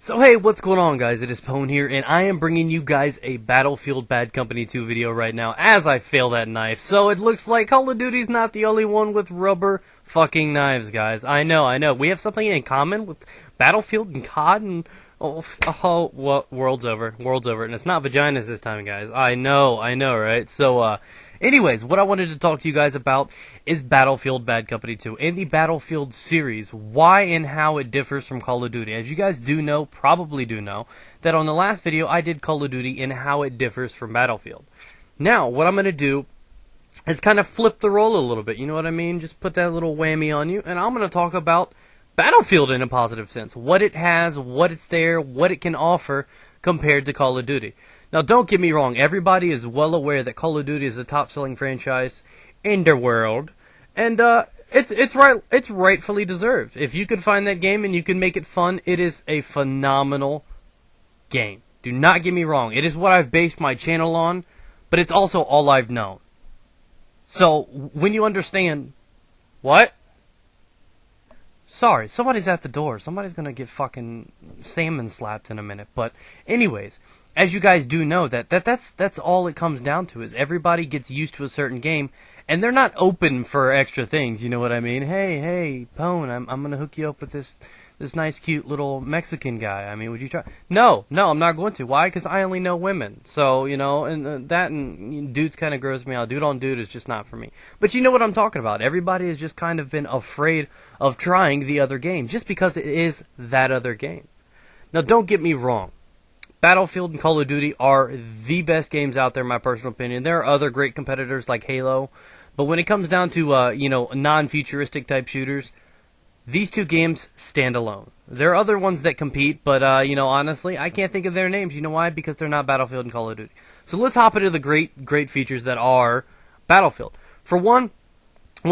So hey, what's going on guys? It is Pone here, and I am bringing you guys a Battlefield Bad Company 2 video right now as I fail that knife. So it looks like Call of Duty's not the only one with rubber fucking knives, guys. I know. We have something in common with Battlefield and CoD and... well, world's over, and it's not vaginas this time, guys. I know, right? So, anyways, what I wanted to talk to you guys about is Battlefield Bad Company 2 and the Battlefield series, why and how it differs from Call of Duty. As you guys probably do know, that on the last video I did Call of Duty and how it differs from Battlefield. Now, what I'm going to do is kind of flip the role a little bit, you know what I mean? Just put that little whammy on you, and I'm going to talk about Battlefield in a positive sense. What it has, what it's there, what it can offer compared to Call of Duty. Now, don't get me wrong. Everybody is well aware that Call of Duty is the top-selling franchise in the world, and it's rightfully deserved. If you could find that game and you can make it fun, it is a phenomenal game. Do not get me wrong. It is what I've based my channel on, but it's also all I've known. So when you understand what. Sorry, somebody's at the door. Somebody's gonna get fucking salmon slapped in a minute. But anyways, as you guys do know, that's all it comes down to, is everybody gets used to a certain game, and they're not open for extra things. You know what I mean? Hey, Pone, I'm gonna hook you up with this nice, cute little Mexican guy. I mean, would you try? No, I'm not going to. Why? Because I only know women. So, you know, and dudes kind of gross me out. Dude on dude is just not for me. But you know what I'm talking about. Everybody has just kind of been afraid of trying the other game, just because it is that other game. Now, don't get me wrong. Battlefield and Call of Duty are the best games out there, in my personal opinion. There are other great competitors like Halo. But when it comes down to, non-futuristic type shooters, these two games stand alone. There are other ones that compete, but, honestly, I can't think of their names. You know why? Because they're not Battlefield and Call of Duty. So let's hop into the great features that are Battlefield. For one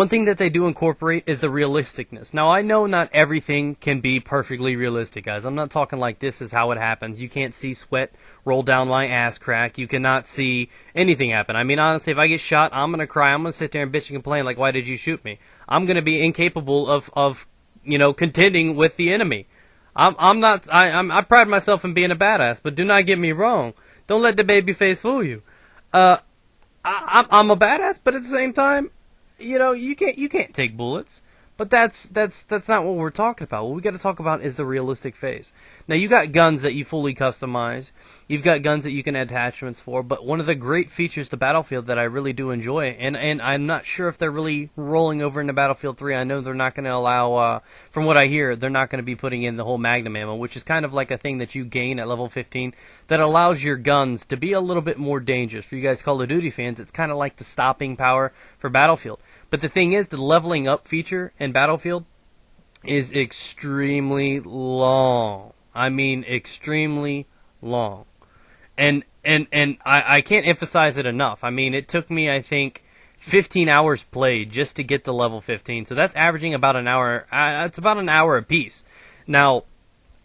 thing that they do incorporate is the realisticness. Now, I know not everything can be perfectly realistic, guys. I'm not talking like this is how it happens. You can't see sweat roll down my ass crack. You cannot see anything happen. I mean, honestly, if I get shot, I'm going to cry. I'm going to sit there and bitch and complain like, why did you shoot me? I'm going to be incapable of contending with the enemy. I pride myself in being a badass, but do not get me wrong. Don't let the baby face fool you. I'm a badass, but at the same time, you can't take bullets. But that's not what we're talking about. What we got to talk about is the realistic phase. Now, you got guns that you fully customize. You've got guns that you can add attachments for. But one of the great features to Battlefield that I really do enjoy, and I'm not sure if they're really rolling over into Battlefield 3. I know they're not going to allow, from what I hear, they're not going to be putting in the whole Magnum ammo, which is kind of like a thing that you gain at level 15 that allows your guns to be a little bit more dangerous. For you guys Call of Duty fans, it's kind of like the stopping power for Battlefield. But the thing is, the leveling up feature in Battlefield is extremely long. I mean, extremely long. And I can't emphasize it enough. I mean, it took me, I think, 15 hours played just to get to level 15. So that's averaging about an hour. It's about an hour apiece. Now,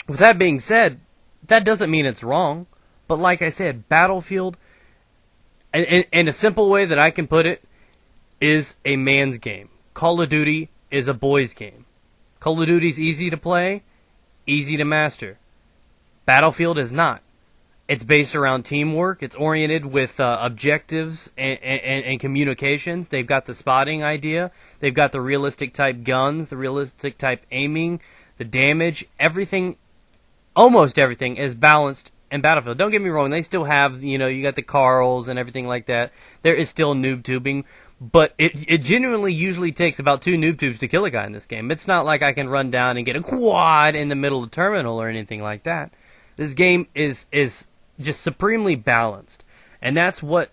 with that being said, that doesn't mean it's wrong. But like I said, Battlefield, in a simple way that I can put it, is a man's game. Call of Duty is a boy's game. Call of Duty is easy to play, easy to master. Battlefield is not. It's based around teamwork. It's oriented with objectives and communications. They've got the spotting idea. They've got the realistic type guns, the realistic type aiming, the damage. Everything, almost everything, is balanced in Battlefield. Don't get me wrong. They still have, you got the Carls and everything like that. There is still noob tubing. But it genuinely usually takes about 2 noob tubes to kill a guy in this game. It's not like I can run down and get a quad in the middle of the terminal or anything like that. This game is just supremely balanced. And that's what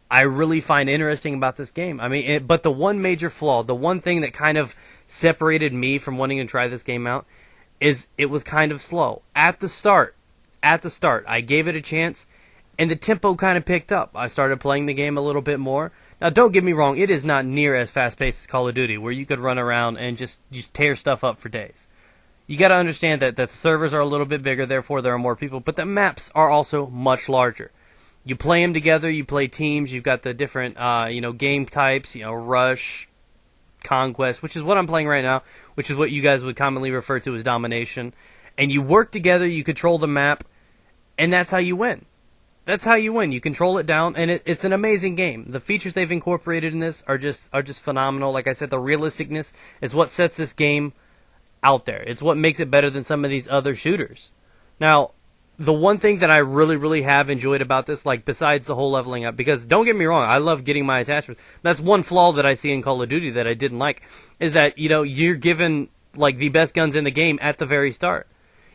I really find interesting about this game. I mean, but the one major flaw, the one thing that kind of separated me from wanting to try this game out, is it was kind of slow. At the start, I gave it a chance, and the tempo kind of picked up. I started playing the game a little bit more. Now, don't get me wrong, it is not near as fast-paced as Call of Duty, where you could run around and just tear stuff up for days. You got to understand that the servers are a little bit bigger, therefore there are more people, but the maps are also much larger. You play them together, you play teams, you've got the different, game types, Rush, Conquest, which is what I'm playing right now, which is what you guys would commonly refer to as Domination. and you work together, you control the map, and that's how you win. That's how you win. You control it down, and it's an amazing game. The features they've incorporated in this are just phenomenal. Like I said, the realisticness is what sets this game out there. It's what makes it better than some of these other shooters. Now, the one thing that I really have enjoyed about this, like besides the whole leveling up, because don't get me wrong, I love getting my attachments. That's one flaw that I see in Call of Duty that I didn't like, is that, you know, you're given like the best guns in the game at the very start.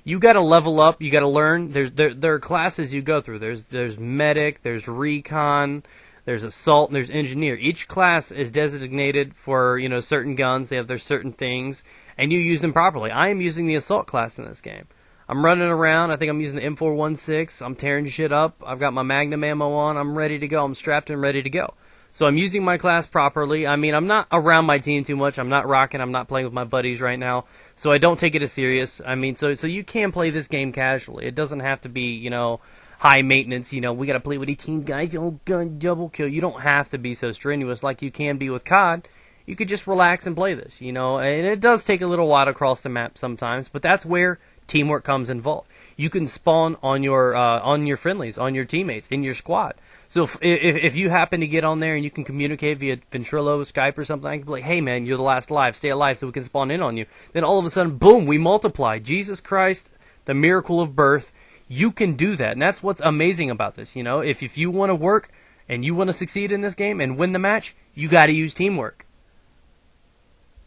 You got to level up. You got to learn. There are classes you go through. There's medic. There's recon. There's assault. And there's engineer. Each class is designated for, you know, certain guns. They have their certain things, and you use them properly. I am using the assault class in this game. I'm running around. I think I'm using the M416. I'm tearing shit up. I've got my Magnum ammo on. I'm ready to go. I'm strapped and ready to go. So I'm using my class properly. I mean, I'm not around my team too much. I'm not rocking. I'm not playing with my buddies right now. So I don't take it as serious. I mean, so you can play this game casually. It doesn't have to be, you know, high maintenance. You know, we got to play with 18 guys. Oh, gun double kill. You don't have to be so strenuous like you can be with CoD. You could just relax and play this, you know. And it does take a little while to cross the map sometimes, but that's where teamwork comes involved. You can spawn on your friendlies, on your teammates, in your squad. So if you happen to get on there and you can communicate via Ventrilo, Skype, or something, I can be like, hey man, you're the last alive, stay alive so we can spawn in on you. Then all of a sudden, boom, we multiply. Jesus Christ, the miracle of birth. You can do that, and that's what's amazing about this. You know, if you want to work and you want to succeed in this game and win the match, you got to use teamwork.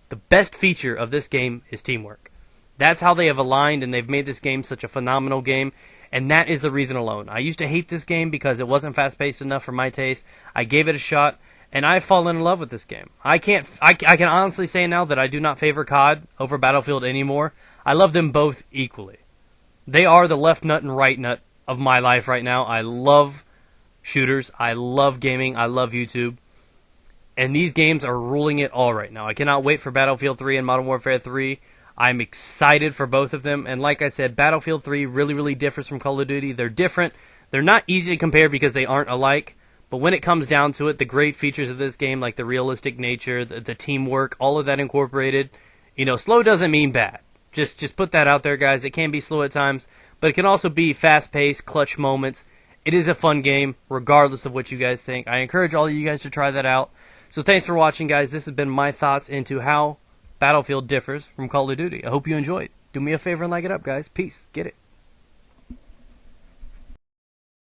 The best feature of this game is teamwork. That's how they have aligned, and they've made this game such a phenomenal game, and that is the reason alone. I used to hate this game because it wasn't fast-paced enough for my taste. I gave it a shot, and I've fallen in love with this game. I can honestly say now that I do not favor CoD over Battlefield anymore. I love them both equally. They are the left nut and right nut of my life right now. I love shooters. I love gaming. I love YouTube. And these games are ruling it all right now. I cannot wait for Battlefield 3 and Modern Warfare 3. I'm excited for both of them, and like I said, Battlefield 3 really differs from Call of Duty. They're different. They're not easy to compare because they aren't alike, but when it comes down to it, the great features of this game, like the realistic nature, the teamwork, all of that incorporated, you know, slow doesn't mean bad. Just put that out there, guys. It can be slow at times, but it can also be fast-paced, clutch moments. It is a fun game, regardless of what you guys think. I encourage all of you guys to try that out. So thanks for watching, guys. This has been my thoughts into how Battlefield differs from Call of Duty. I hope you enjoyed. Do me a favor and like it up, guys. Peace. Get it.